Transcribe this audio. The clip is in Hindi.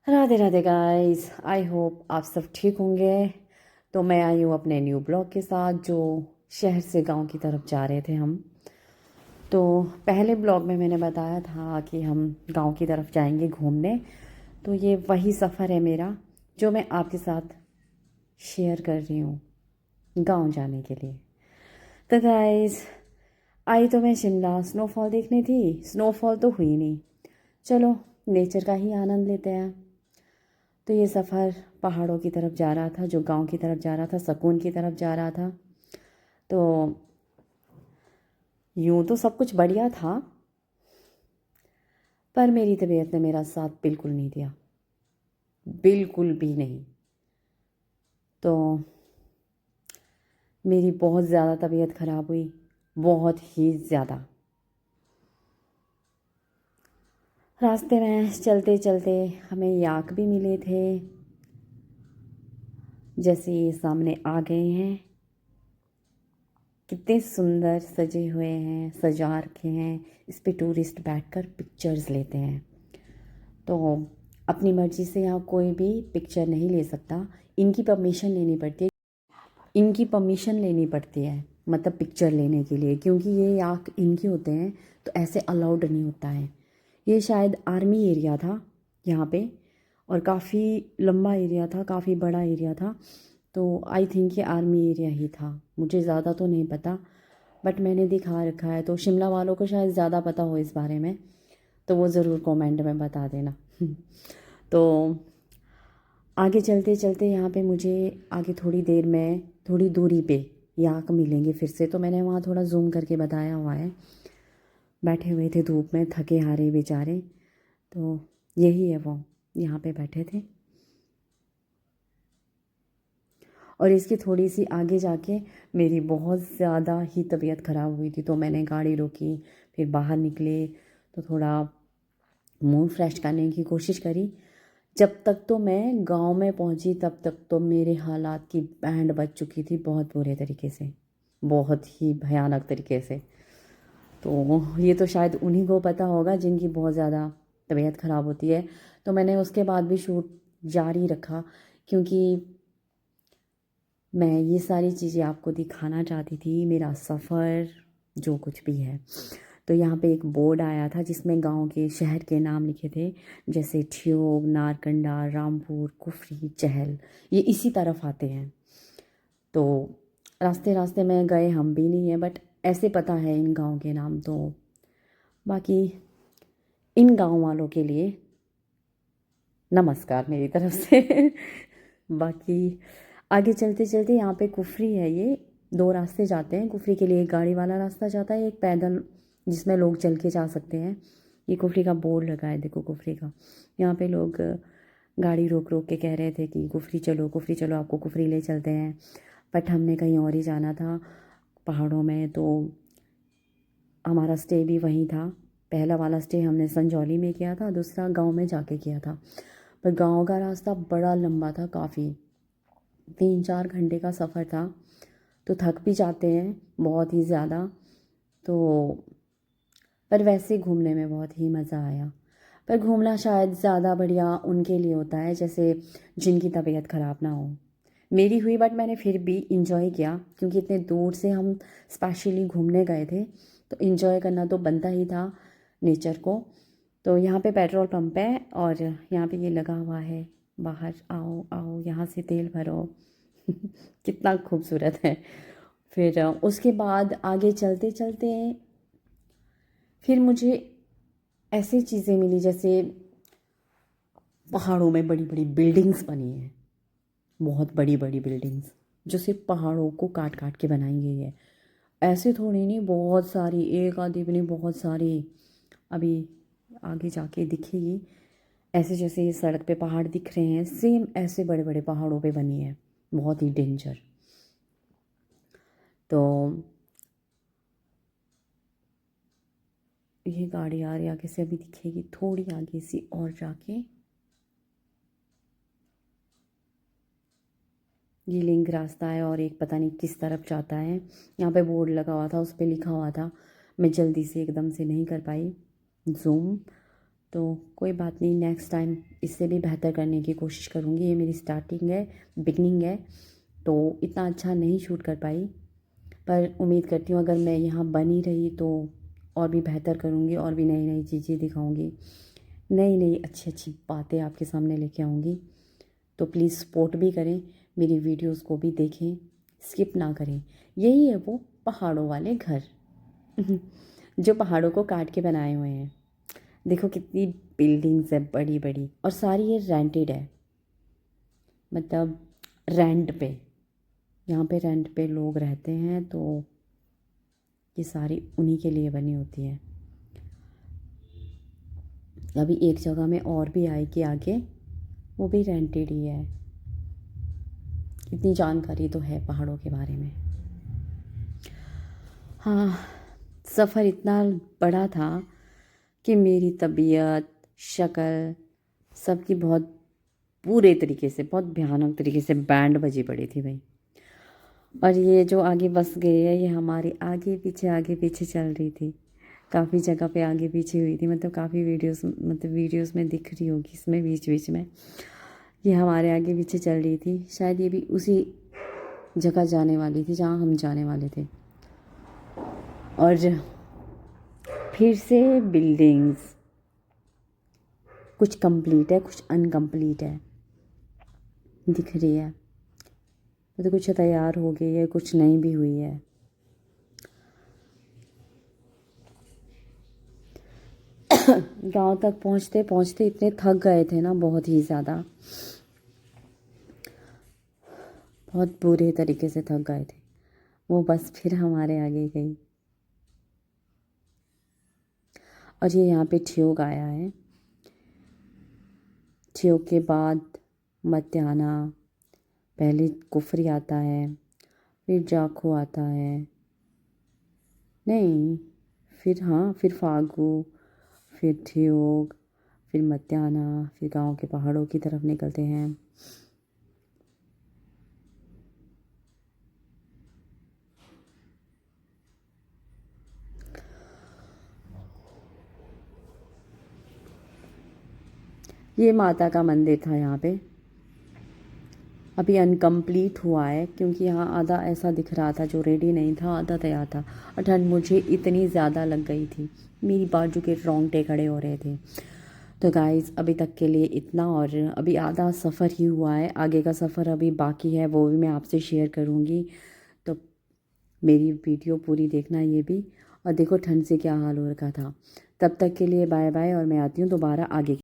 Radhe Radhe guys, I hope आप सब ठीक होंगे। तो मैं आई हूँ अपने न्यू ब्लॉग के साथ, जो शहर से गांव की तरफ जा रहे थे हम। तो पहले ब्लॉग में मैंने बताया था कि हम गांव की तरफ जाएंगे घूमने। तो ये वही सफ़र है मेरा, जो मैं आपके साथ शेयर कर रही हूँ गांव जाने के लिए। तो गाइस, आई तो मैं शिमला स्नोफॉल देखने थी। स्नोफॉल तो हुई नहीं। चलो, नेचर का ही आनंद लेते हैं। तो ये सफ़र पहाड़ों की तरफ जा रहा था, जो गांव की तरफ जा रहा था, सुकून की तरफ जा रहा था। तो यूं तो सब कुछ बढ़िया था, पर मेरी तबीयत ने मेरा साथ बिल्कुल नहीं दिया, बिल्कुल भी नहीं। तो मेरी बहुत ज़्यादा तबीयत ख़राब हुई, बहुत ही ज़्यादा। रास्ते में चलते चलते हमें याक भी मिले थे, जैसे ये सामने आ गए हैं। कितने सुंदर सजे हुए हैं, सजा रखे हैं। इस पे टूरिस्ट बैठकर पिक्चर्स लेते हैं। तो अपनी मर्ज़ी से यहाँ कोई भी पिक्चर नहीं ले सकता। इनकी परमिशन लेनी पड़ती है। इनकी परमिशन लेनी पड़ती है, मतलब पिक्चर लेने के लिए, क्योंकि ये याक इनके होते हैं। तो ऐसे अलाउड नहीं होता है। ये शायद आर्मी एरिया था यहाँ पे, और काफ़ी लंबा एरिया था, काफ़ी बड़ा एरिया था। तो आई थिंक ये आर्मी एरिया ही था, मुझे ज़्यादा तो नहीं पता, बट मैंने दिखा रखा है। तो शिमला वालों को शायद ज़्यादा पता हो इस बारे में, तो वो ज़रूर कमेंट में बता देना। तो आगे चलते चलते यहाँ पे मुझे आगे थोड़ी देर में, थोड़ी दूरी पे याक मिलेंगे फिर से। तो मैंने वहाँ थोड़ा जूम करके बताया हुआ है। बैठे हुए थे धूप में, थके हारे बेचारे। तो यही है वो, यहाँ पे बैठे थे। और इसकी थोड़ी सी आगे जाके मेरी बहुत ज़्यादा ही तबीयत ख़राब हुई थी। तो मैंने गाड़ी रोकी, फिर बाहर निकले, तो थोड़ा मूड फ्रेश करने की कोशिश करी। जब तक तो मैं गांव में पहुंची, तब तक तो मेरे हालात की बैंड बज चुकी थी, बहुत बुरे तरीके से, बहुत ही भयानक तरीके से। तो ये तो शायद उन्हीं को पता होगा जिनकी बहुत ज़्यादा तबीयत ख़राब होती है। तो मैंने उसके बाद भी शूट जारी रखा, क्योंकि मैं ये सारी चीज़ें आपको दिखाना चाहती थी, मेरा सफ़र जो कुछ भी है। तो यहाँ पे एक बोर्ड आया था जिसमें गांव के, शहर के नाम लिखे थे, जैसे ठियोग, नारकंडा, रामपुर, कुफरी, चहल। ये इसी तरफ आते हैं। तो रास्ते रास्ते में गए हम भी नहीं है, बट ऐसे पता है इन गांव के नाम। तो बाकी इन गांव वालों के लिए नमस्कार मेरी तरफ से। बाकी आगे चलते चलते यहाँ पे कुफरी है। ये दो रास्ते जाते हैं कुफरी के लिए, एक गाड़ी वाला रास्ता जाता है, एक पैदल जिसमें लोग चल के जा सकते हैं। ये कुफरी का बोर्ड लगा है, देखो कुफरी का। यहाँ पे लोग गाड़ी रोक रोक के कह रहे थे कि कुफरी चलो, कुफरी चलो, आपको कुफरी ले चलते हैं। बट हमने कहीं और ही जाना था पहाड़ों में। तो हमारा स्टे भी वहीं था। पहला वाला स्टे हमने संजौली में किया था, दूसरा गांव में जाके किया था। पर गांव का रास्ता बड़ा लंबा था, काफ़ी 3-4 घंटे का सफ़र था। तो थक भी जाते हैं बहुत ही ज़्यादा। तो पर वैसे घूमने में बहुत ही मज़ा आया। पर घूमना शायद ज़्यादा बढ़िया उनके लिए होता है, जैसे जिनकी तबीयत ख़राब ना हो। मेरी हुई, बट मैंने फिर भी इंजॉय किया, क्योंकि इतने दूर से हम स्पेशली घूमने गए थे। तो इंजॉय करना तो बनता ही था नेचर को। तो यहाँ पे पेट्रोल पंप है, और यहाँ पे ये लगा हुआ है बाहर, आओ आओ यहाँ से तेल भरो। कितना खूबसूरत है। फिर उसके बाद आगे चलते चलते फिर मुझे ऐसी चीज़ें मिली, जैसे पहाड़ों में बड़ी बड़ी बिल्डिंग्स बनी हैं, बहुत बड़ी बड़ी बिल्डिंग्स, जो सिर्फ पहाड़ों को काट काट के बनाई गई है। ऐसे थोड़ी नहीं, बहुत सारी, एक आधी भी नहीं, बहुत सारी। अभी आगे जाके दिखेगी। ऐसे जैसे ये सड़क पे पहाड़ दिख रहे हैं, सेम ऐसे बड़े बड़े पहाड़ों पे बनी है, बहुत ही डेंजर। तो ये गाड़ी आ रही आगे से, अभी दिखेगी थोड़ी आगे सी और जाके। ये लिंक रास्ता है, और एक पता नहीं किस तरफ जाता है। यहाँ पे बोर्ड लगा हुआ था, उस पर लिखा हुआ था। मैं जल्दी से एकदम से नहीं कर पाई जूम। तो कोई बात नहीं, नेक्स्ट टाइम इससे भी बेहतर करने की कोशिश करूँगी। ये मेरी स्टार्टिंग है, बिगनिंग है, तो इतना अच्छा नहीं शूट कर पाई, पर उम्मीद करती हूँ अगर मैं यहाँ बनी रही तो और भी बेहतर करूँगी और भी नई नई चीज़ें दिखाऊँगी, नई नई अच्छी अच्छी बातें आपके सामने लेके आऊँगी। तो प्लीज़ सपोर्ट भी करें, मेरी वीडियोस को भी देखें, स्किप ना करें। यही है वो पहाड़ों वाले घर जो पहाड़ों को काट के बनाए हुए हैं। देखो कितनी बिल्डिंग्स है बड़ी बड़ी, और सारी ये रेंटेड है, मतलब रेंट पे, यहाँ पे रेंट पे लोग रहते हैं, तो ये सारी उन्हीं के लिए बनी होती है। अभी एक जगह में और भी आएगी आगे, वो भी रेंटेड ही है। इतनी जानकारी तो है पहाड़ों के बारे में। हाँ, सफ़र इतना बड़ा था कि मेरी तबीयत, शक्ल सबकी बहुत बुरे तरीके से, बहुत भयानक तरीके से बैंड बजी पड़ी थी भाई। और ये जो आगे बस गई है, ये हमारे आगे पीछे चल रही थी, काफ़ी जगह पे आगे पीछे हुई थी, मतलब काफ़ी वीडियोस में दिख रही होगी इसमें बीच बीच में। ये हमारे आगे पीछे चल रही थी, शायद ये भी उसी जगह जाने वाली थी जहाँ हम जाने वाले थे। और फिर से बिल्डिंग्स, कुछ कंप्लीट है कुछ अनकम्प्लीट है, दिख रही है, मतलब कुछ तैयार हो गई है, कुछ नहीं भी हुई है। गांव तक पहुंचते पहुंचते इतने थक गए थे ना, बहुत ही ज़्यादा, बहुत बुरे तरीके से थक गए थे। वो बस फिर हमारे आगे गई, और ये यहाँ पे ठियोग आया है। ठियोग के बाद मध्याना, पहले कुफरी आता है, फिर जाखू आता है, नहीं, फिर हाँ, फिर फागू, फिर ठियोग, फिर मध्याना, फिर गांव के पहाड़ों की तरफ निकलते हैं। ये माता का मंदिर था यहाँ पे, अभी अनकम्प्लीट हुआ है क्योंकि यहाँ आधा ऐसा दिख रहा था जो रेडी नहीं था, आधा तैयार था। और ठंड मुझे इतनी ज़्यादा लग गई थी, मेरी बाजू के रोंगटे खड़े हो रहे थे। तो गाइस अभी तक के लिए इतना, और अभी आधा सफ़र ही हुआ है, आगे का सफ़र अभी बाकी है, वो भी मैं आपसे शेयर करूँगी। तो मेरी वीडियो पूरी देखना ये भी, और देखो ठंड से क्या हाल हो रखा था। तब तक के लिए बाय बाय, और मैं आती हूँ दोबारा आगे।